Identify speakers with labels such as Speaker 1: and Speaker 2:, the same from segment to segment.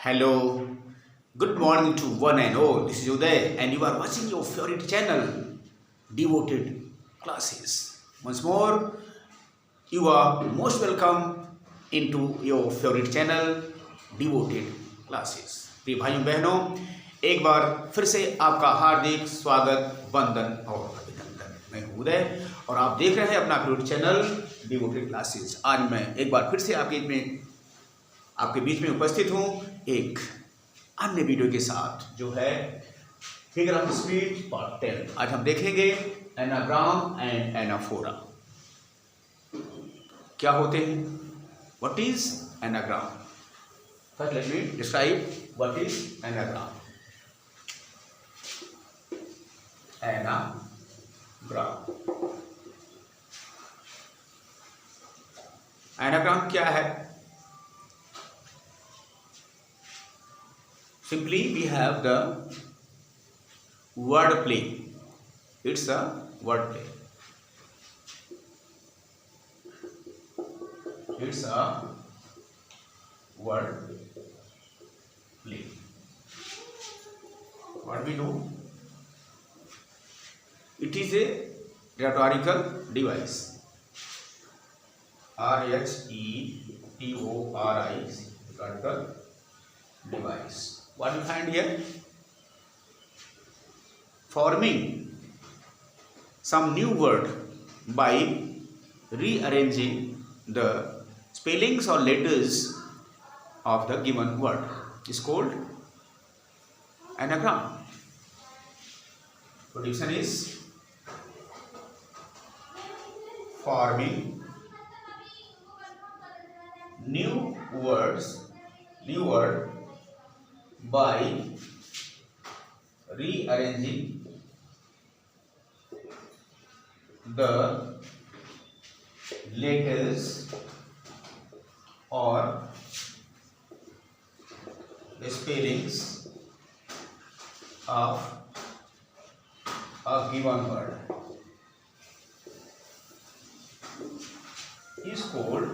Speaker 1: Hello, good morning to one and all. This is Uday, and you are watching your favorite channel, Devoted Classes. Once more, you are most welcome into your favorite channel, Devoted Classes. प्रिय भाइयों बहनों, एक बार फिर से आपका हार्दिक स्वागत, वंदन और अभिनंदन। मैं हूँ उदय और आप देख रहे हैं अपना फेवरेट चैनल डिवोटेड क्लासेस। आज मैं एक बार फिर से आपके बीच में उपस्थित हूँ एक अन्य वीडियो के साथ, जो है फिगर ऑफ स्पीच पार्ट 10। आज हम देखेंगे एनाग्राम एंड एनाफोरा। क्या होते हैं? What is anagram? First let me describe what is anagram. Anagram क्या है? Simply we have the word play. It's a word play. It's a word play. What we do? It is a rhetorical device. R-H-E-T-O-R-I, rhetorical device. What you find here? Forming some new word by rearranging the spellings or letters of the given word is called anagram. Definition is forming new word by rearranging the letters or the spellings of a given word is called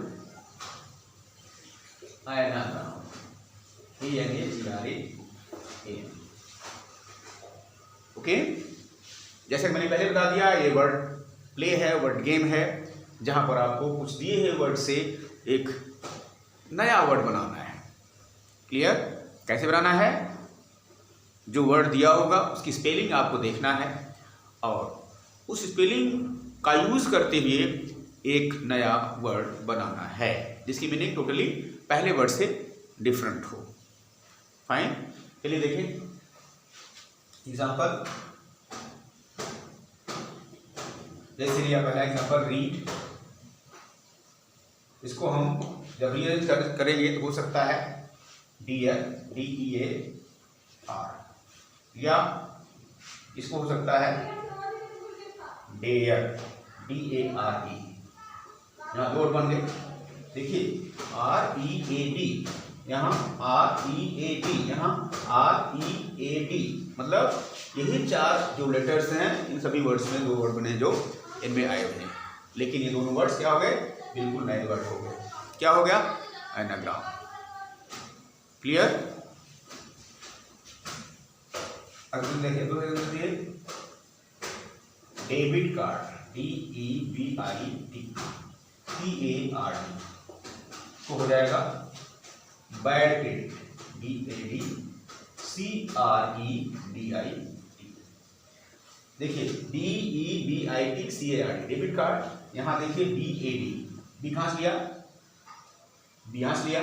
Speaker 1: anagram. Okay, जैसे मैंने पहले बता दिया, ये word play है, word game है, जहां पर आपको कुछ दिए हुए वर्ड से एक नया वर्ड बनाना है। क्लियर? कैसे बनाना है? जो वर्ड दिया होगा उसकी स्पेलिंग आपको देखना है और उस स्पेलिंग का यूज करते हुए एक नया वर्ड बनाना है जिसकी मीनिंग टोटली पहले वर्ड से डिफरेंट हो। फाइन, चलिए देखें एग्जाम्पल। जैसे लिया पहला एग्जाम्पल रीड। इसको हम जब रीअरेंज करेंगे तो हो सकता है DEAR, या इसको हो सकता है डेयर, DARE। यहाँ दो बन गए। देखिए READ, यहाँ READ, यहाँ READ, मतलब यही चार जो लेटर्स हैं, इन सभी वर्ड्स में दो वर्ड बने जो इनमें आए हुए हैं, लेकिन ये दोनों वर्ड्स क्या हो गए? बिल्कुल नए वर्ड हो गए। क्या हो गया? एनाग्राम। क्लियर? अगर देखिए तो डेबिट कार्ड, DEBIT CARD को हो जाएगा बैड क्रेडिट, BADCREDIT। देखिए DEBIT CARD डेबिट कार्ड। यहाँ देखिए BAD, बी कहाँ से लिया? बी यहाँ से लिया,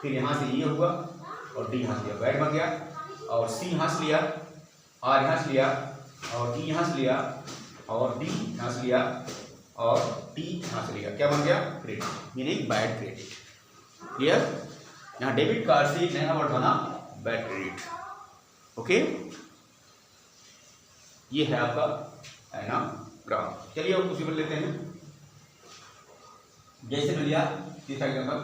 Speaker 1: फिर यहाँ से ये हुआ और डी यहाँ से लिया, बैड बन गया, और सी यहाँ से लिया, आर यहाँ से लिया, और ई यहाँ से लिया, और डी यहाँ से लिया, और टी यहाँ से लिया। क्या बन गया? Credit, meaning bad credit. Clear? यहाँ डेबिट कार्ड से एक नया वर्ड बना बैड क्रेडिट। ओके, ये है आपका एनाग्राम। चलिए अब कुछ लेते हैं। जैसे मैं लिया तीसरा एग्जाम्पल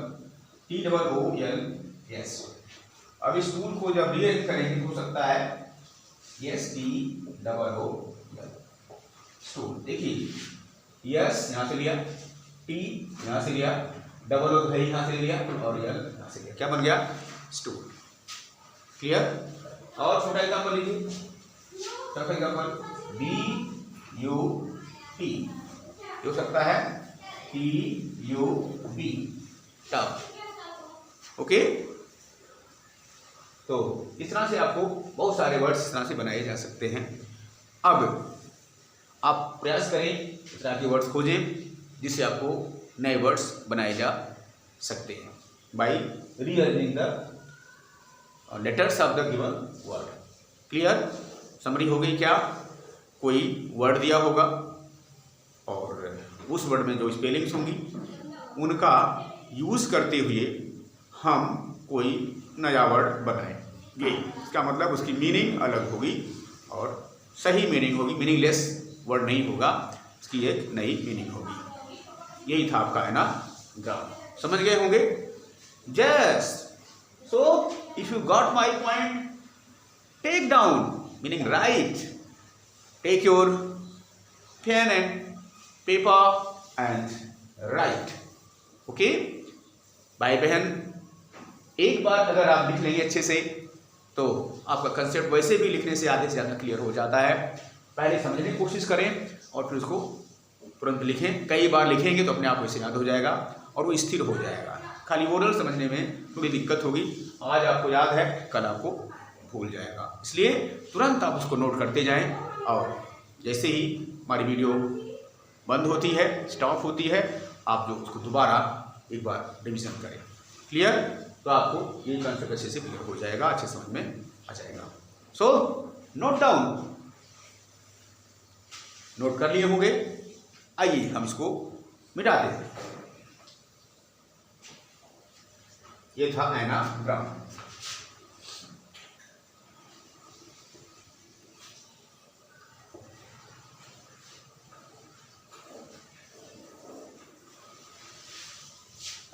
Speaker 1: TOOLS। अब इस टूल को जब रीअरेंज करेंगे तो हो सकता है STOOL। स्टूल। देखिए यस यहाँ से लिया, टी यहाँ से लिया, डबल ओ यहाँ से लिया और यल यहाँ से लिया। क्या बन गया? स्टूल। क्लियर? और छोटा एग्जाम्पल लीजिए, छोटा एग्जाम्पल बी यू पी हो सकता है T U B tub. Okay, तो इस तरह से आपको बहुत सारे वर्ड्स इस तरह से बनाए जा सकते हैं। अब आप प्रयास करें इस तरह के वर्ड्स खोजें जिससे आपको नए वर्ड्स बनाए जा सकते हैं by rearranging the letters of the given word. Clear? Summary हो गई क्या? कोई वर्ड दिया होगा और उस वर्ड में जो स्पेलिंग्स होंगी उनका यूज़ करते हुए हम कोई नया वर्ड बनाएंगे। इसका मतलब उसकी मीनिंग अलग होगी और सही मीनिंग होगी, मीनिंगलेस वर्ड नहीं होगा, उसकी एक नई मीनिंग होगी। यही था आपका एनाग्राम। समझ गए होंगे? Just so if you got my point, take down meaning right, take your pen and paper and write. Okay भाई बहन, एक बार अगर आप लिख लेंगे अच्छे से तो आपका कंसेप्ट वैसे भी लिखने से आधे से ज़्यादा क्लियर हो जाता है। पहले समझने की कोशिश करें और फिर उसको तुरंत लिखें। कई बार लिखेंगे तो अपने आप वैसे याद हो जाएगा और वो स्थिर हो जाएगा। खाली ओरल समझने में थोड़ी दिक्कत होगी। आज आपको याद है, कल आपको भूल जाएगा, इसलिए तुरंत आप उसको नोट करते जाएं और जैसे ही हमारी वीडियो बंद होती है, स्टॉप होती है, आप जो उसको दोबारा एक बार रिविजन करें। क्लियर? तो आपको ये कॉन्सेप्ट अच्छे से क्लियर हो जाएगा, अच्छे समझ में आ जाएगा। सो नोट डाउन, नोट कर लिए होंगे। आइए हम इसको मिटाते हैं। ये था एनाग्राम।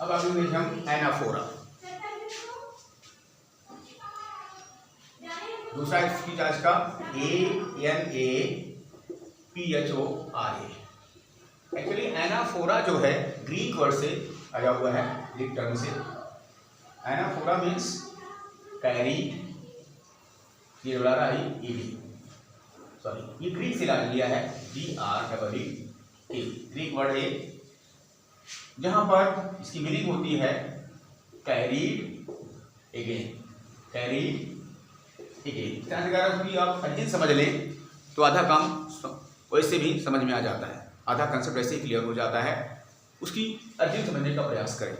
Speaker 1: अब आगे देखें हम एनाफोरा। दूसरा स्पीच आज का ANAPHORA। एक्चुअली एनाफोरा जो है ग्रीक वर्ड से आया हुआ है, ग्रीक टर्म से। एनाफोरा मीन्स कैरीड, ये बता रहा है ईडी, सॉरी ये ग्रीक से लिया है, GREEK ग्रीक वर्ड है, जहां पर इसकी मीनिंग होती है कैरीड अगेन, कैरीड अगेन। आप अर्जित समझ लें तो आधा काम वैसे भी समझ में आ जाता है, आधा कंसेप्ट वैसे ही क्लियर हो जाता है। उसकी अर्जित समझने का प्रयास करें।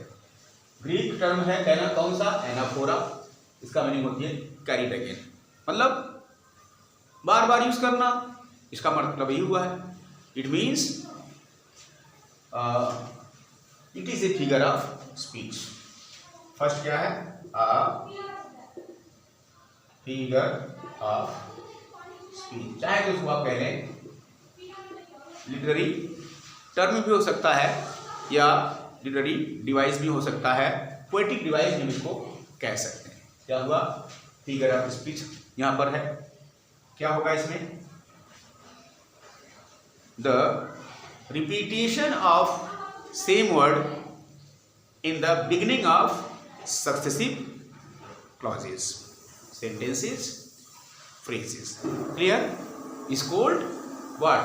Speaker 1: ग्रीक टर्म है कहना कौन सा? एनाफोरा। इसका मीनिंग होती है कैरीड अगेन, मतलब बार बार यूज करना। इसका मतलब यही हुआ है, it means it is a figure of speech. First क्या है? Figure of speech. चाहे तो उसको आप कह लें लिटरेरी टर्म भी हो सकता है या लिटरेरी डिवाइस भी हो सकता है, पोएटिक डिवाइस भी इसको कह सकते हैं। क्या हुआ? फिगर ऑफ स्पीच यहां पर है। क्या होगा इसमें? The repetition of same word in the beginning of successive clauses, sentences, phrases. Clear? Is called what?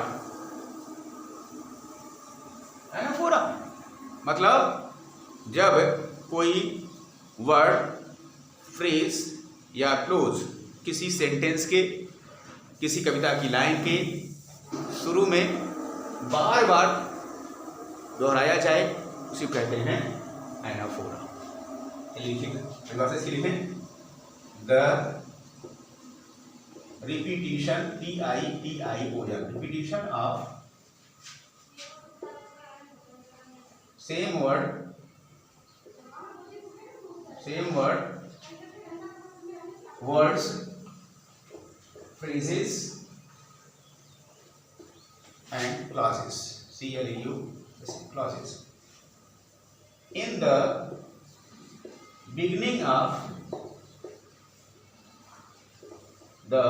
Speaker 1: Anaphora. मतलब जब कोई वर्ड, फ्रेज या क्लोज किसी सेंटेंस के, किसी कविता की लाइन के शुरू में बार बार दोहराया जाए, उसे कहते हैं एनाफोरा। लिखें the repetition, TITION, repetition of same word, words, phrases and clauses, clauses in the beginning of the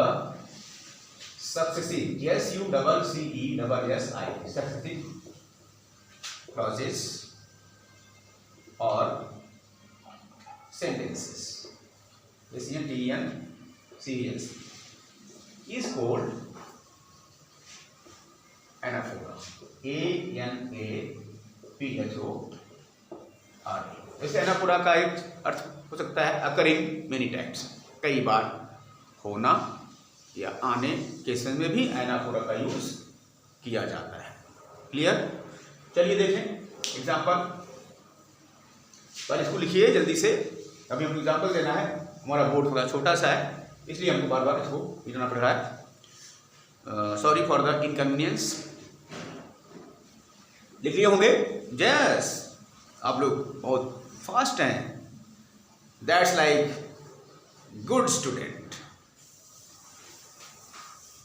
Speaker 1: successive, successive clauses or sentences, SENTENCES serious is called anaphora, ANAPHORA। वैसे एनाफोरा का एक अर्थ हो सकता है अकरिंग मेनी टाइम्स, कई बार होना या आने केसेस में भी एनाफोरा का यूज किया जाता है। क्लियर? चलिए देखें एग्जाम्पल। पहले इसको लिखिए जल्दी से, अभी हमको एग्जाम्पल देना है। हमारा बोर्ड थोड़ा छोटा सा है इसलिए हमको बार बार इसको लिखना पड़ रहा है। Sorry for the inconvenience. लिख लिए होंगे? यस, आप लोग बहुत फास्ट हैं। That's like good student.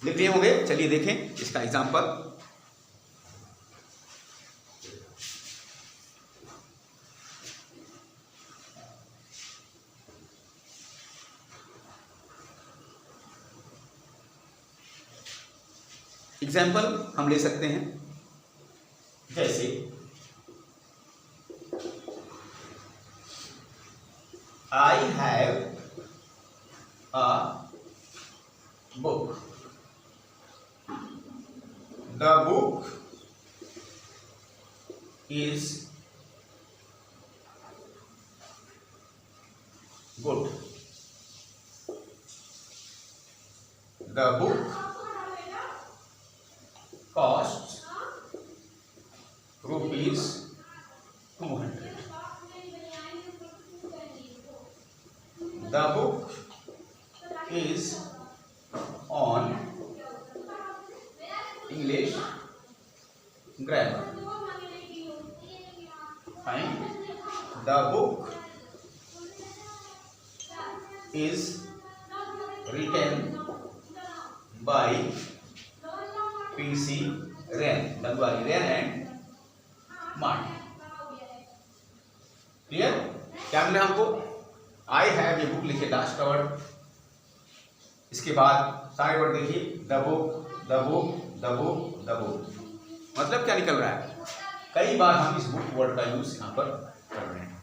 Speaker 1: लिख लिए होंगे? चलिए देखें इसका एग्जाम्पल। एग्जाम्पल हम ले सकते हैं जैसे I have a book. The book is good. The book costs rupees 200. The book is on English grammar. Fine. The book is written by P.C. Ren. W.R.E. Ren and Martin. Clear? क्या मिला हमको? I have ये book लिखे last का word, इसके बाद सारे word देखिए, the book, the book, the book, the book. मतलब क्या निकल रहा है? कई बार हम इस बुक वर्ड का यूज यहाँ पर कर रहे हैं।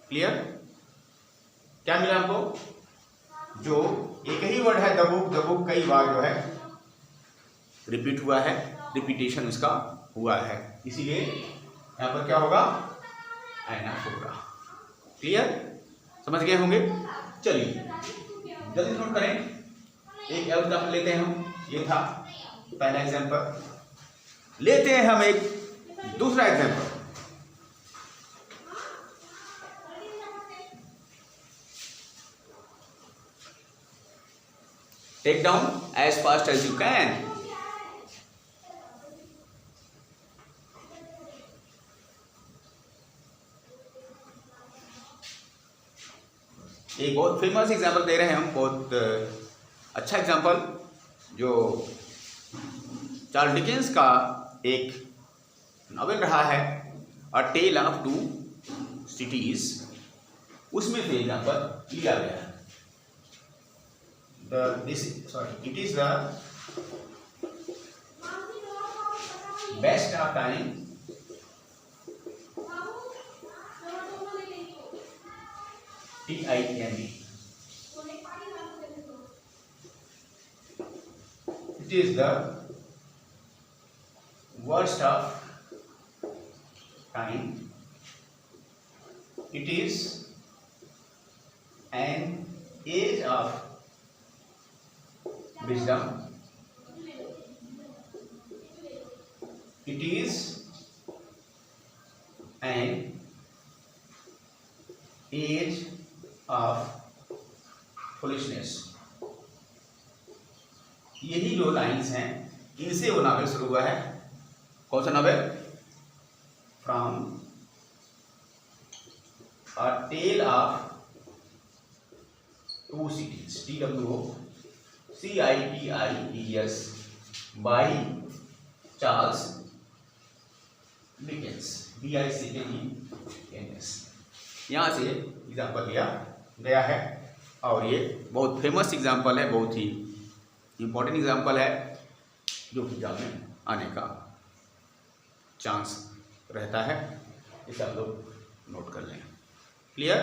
Speaker 1: क्लियर? क्या मिला हमको? जो एक ही वर्ड है द बुक कई बार जो है रिपीट हुआ है, रिपीटेशन उसका हुआ है, इसीलिए यहाँ पर क्या होगा? एनाफोरा। क्लियर? समझ गए होंगे? चलिए जल्दी नोट करें। एक एग्जाम्पल लेते हैं हम, ये था पहला एग्जाम्पल। लेते हैं हम एक दूसरा example. Take down as fast as you can. एक बहुत फेमस एग्जाम्पल दे रहे हैं हम, बहुत अच्छा एग्जाम्पल, जो चार्ल्स डिकेंस का एक नॉवेल रहा है, अ टेल ऑफ टू सिटीज, उसमें से एग्जाम्पल लिया गया है। It is the best of time TIME. It is the worst of time. It is an age of wisdom. It is an age of foolishness. यही जो lines हैं इनसे वो नावल शुरू हुआ है। कौन सा novel? From a tale of two cities, TWOCITIES by Charles Dickens, DICKENS। यहाँ से एग्जाम्पल लिया गया है और ये बहुत फेमस एग्जाम्पल है, बहुत ही इम्पोर्टेंट एग्जाम्पल है, जो कि एग्जाम में आने का चांस रहता है। इसे आप लोग नोट कर लें। क्लियर?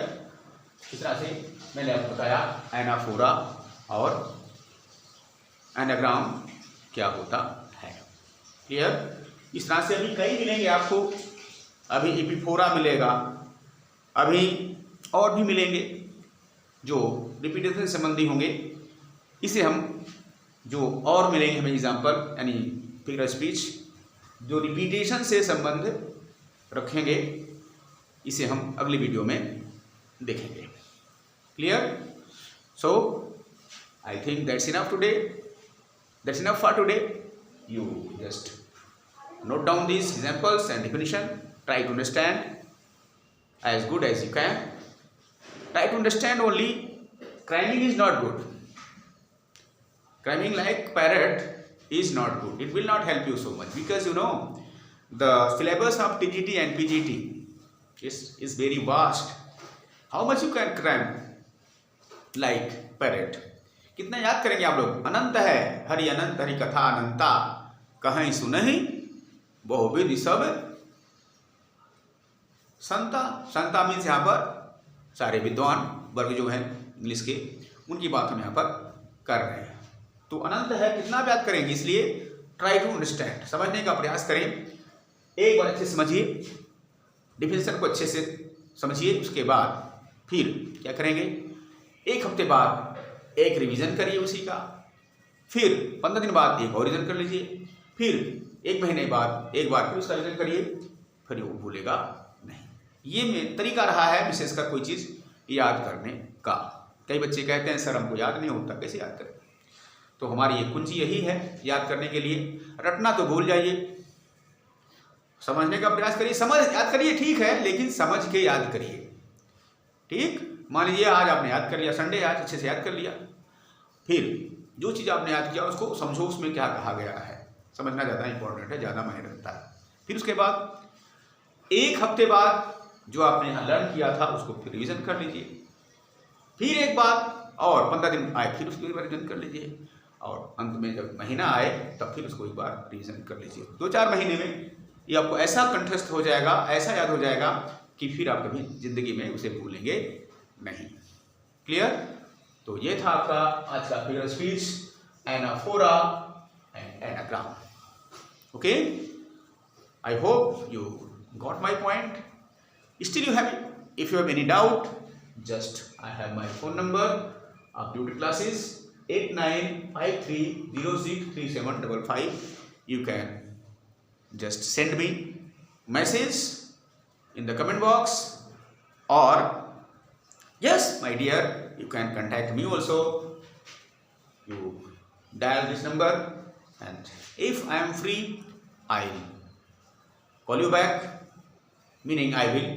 Speaker 1: इस तरह से मैंने आपको बताया एनाफोरा और एनाग्राम क्या होता है। क्लियर? इस तरह से अभी कई मिलेंगे आपको, अभी एपिफोरा मिलेगा, अभी और भी मिलेंगे जो रिपीटेशन से संबंधी होंगे। इसे हम जो और मिलेंगे हमें एग्जाम्पल यानी फिगर स्पीच जो रिपीटेशन से संबंध रखेंगे, इसे हम अगली वीडियो में देखेंगे। Clear? So I think that's enough today, that's enough for today. You just note down these examples and definition, try to understand as good as you can, try to understand only. Cramming is not good, cramming like parrot is not good, it will not help you so much, because you know the syllabus of TGT and PGT is very vast. How much you can cram like parrot? कितना याद करेंगे आप लोग? अनंत है हरि अनंत, हरि कथा अनंता, कहीं सुनहि बहुविध सब संता। संता मीन्स यहाँ पर सारे विद्वान वर्ग जो हैं इंग्लिश के, उनकी बात हम यहाँ पर कर रहे हैं। तो अनंत है, कितना याद करेंगे? इसलिए ट्राई टू अंडरस्टैंड, समझने का प्रयास करें। एक बार अच्छे से समझिए, डिफिनेशन को अच्छे से समझिए, उसके बाद फिर क्या करेंगे, एक हफ्ते बाद एक रिवीजन करिए उसी का, फिर 15 दिन बाद एक और रिवीजन कर लीजिए, फिर एक महीने बाद एक बार फिर उसका रिवीजन करिए, फिर वो भूलेगा नहीं। ये तरीका रहा है विशेषकर कोई चीज़ याद करने का। कई बच्चे कहते हैं सर हमको याद नहीं होता, कैसे याद करें? तो हमारी ये कुंजी यही है याद करने के लिए। रटना तो भूल जाइए, समझने का प्रयास करिए, समझ याद करिए ठीक है, लेकिन समझ के याद करिए। ठीक, मान लीजिए आज आपने याद कर लिया, संडे आज अच्छे से याद कर लिया, फिर जो चीज़ आपने याद किया उसको समझो उसमें क्या कहा गया है, समझना ज़्यादा इंपॉर्टेंट है, ज़्यादा मायने रखता है। फिर उसके बाद एक हफ्ते बाद जो आपने यहाँ लर्न किया था उसको फिर रिवीजन कर लीजिए, फिर एक बात और 15 दिन आए फिर उसको एक बार रिवीजन कर लीजिए, और अंत में जब महीना आए तब फिर उसको एक बार रिवीजन कर लीजिए। 2-4 महीने में ये आपको ऐसा कंठस्थ हो जाएगा, ऐसा याद हो जाएगा कि फिर आप कभी जिंदगी में उसे भूलेंगे नहीं। क्लियर? तो ये था आपका आज का figure speech, anaphora and anagram. Okay, I hope you got my point. Still you have, if you have any doubt, just I have my phone number of beauty classes 8953063755. You can just send me message in the comment box, or yes my dear, you can contact me also. You dial this number, and if I am free, I'll call you back, meaning I will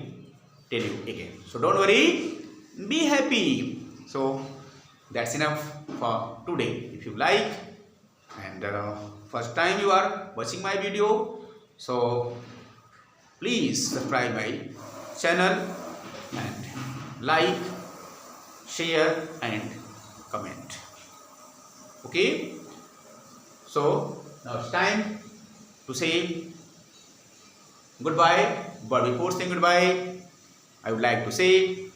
Speaker 1: tell you again. So don't worry, be happy. So that's enough for today. If you like, and first time you are watching my video, so please subscribe my channel and like, share and comment. Okay? So now it's time to say goodbye, but before saying goodbye, I would like to say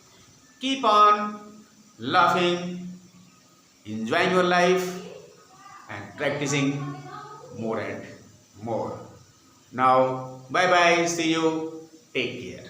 Speaker 1: keep on laughing, enjoying your life, and practicing more and more. Now bye bye, see you, take care.